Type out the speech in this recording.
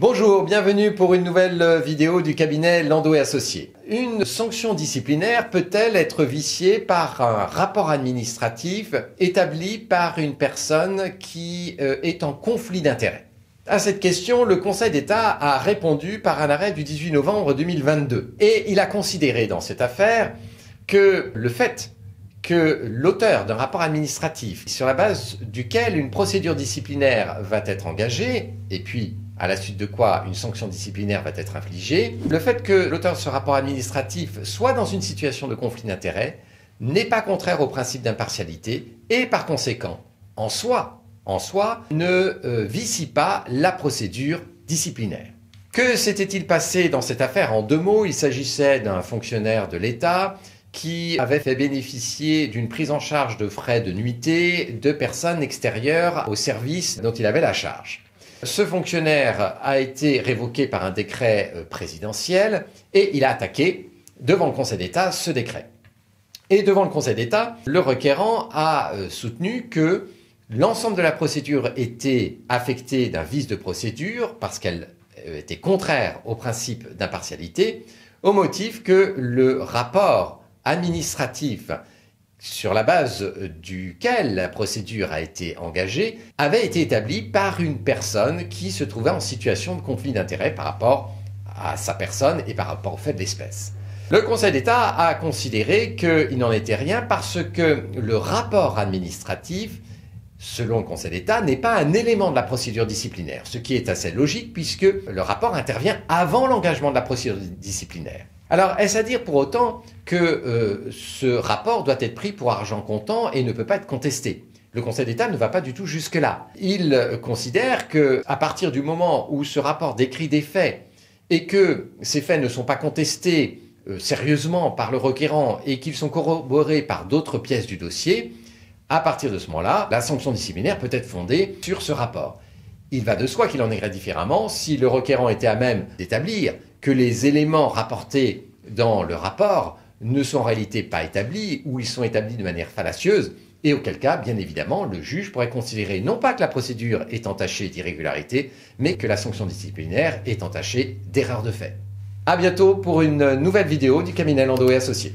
Bonjour, bienvenue pour une nouvelle vidéo du cabinet Landau et Associés. Une sanction disciplinaire peut-elle être viciée par un rapport administratif établi par une personne qui est en conflit d'intérêts? À cette question, le Conseil d'État a répondu par un arrêt du 18 novembre 2022. Et il a considéré dans cette affaire que le fait que l'auteur d'un rapport administratif sur la base duquel une procédure disciplinaire va être engagée, et puis à la suite de quoi une sanction disciplinaire va être infligée, le fait que l'auteur de ce rapport administratif soit dans une situation de conflit d'intérêts n'est pas contraire au principe d'impartialité et par conséquent, en soi, ne vicie pas la procédure disciplinaire. Que s'était-il passé dans cette affaire? En deux mots, il s'agissait d'un fonctionnaire de l'État qui avait fait bénéficier d'une prise en charge de frais de nuitée de personnes extérieures au service dont il avait la charge. Ce fonctionnaire a été révoqué par un décret présidentiel et il a attaqué devant le Conseil d'État ce décret. Et devant le Conseil d'État, le requérant a soutenu que l'ensemble de la procédure était affecté d'un vice de procédure parce qu'elle était contraire au principe d'impartialité, au motif que le rapport administratif sur la base duquel la procédure a été engagée, avait été établi par une personne qui se trouvait en situation de conflit d'intérêts par rapport à sa personne et par rapport au fait de l'espèce. Le Conseil d'État a considéré qu'il n'en était rien parce que le rapport administratif, selon le Conseil d'État, n'est pas un élément de la procédure disciplinaire, ce qui est assez logique puisque le rapport intervient avant l'engagement de la procédure disciplinaire. Alors, est-ce à dire pour autant que ce rapport doit être pris pour argent comptant et ne peut pas être contesté? Le Conseil d'État ne va pas du tout jusque-là. Il considère qu'à partir du moment où ce rapport décrit des faits et que ces faits ne sont pas contestés sérieusement par le requérant et qu'ils sont corroborés par d'autres pièces du dossier, à partir de ce moment-là, la sanction disciplinaire peut être fondée sur ce rapport. Il va de soi qu'il en irait différemment si le requérant était à même d'établir que les éléments rapportés dans le rapport ne sont en réalité pas établis ou ils sont établis de manière fallacieuse, et auquel cas, bien évidemment, le juge pourrait considérer non pas que la procédure est entachée d'irrégularité, mais que la sanction disciplinaire est entachée d'erreur de fait. À bientôt pour une nouvelle vidéo du cabinet Landau et Associés.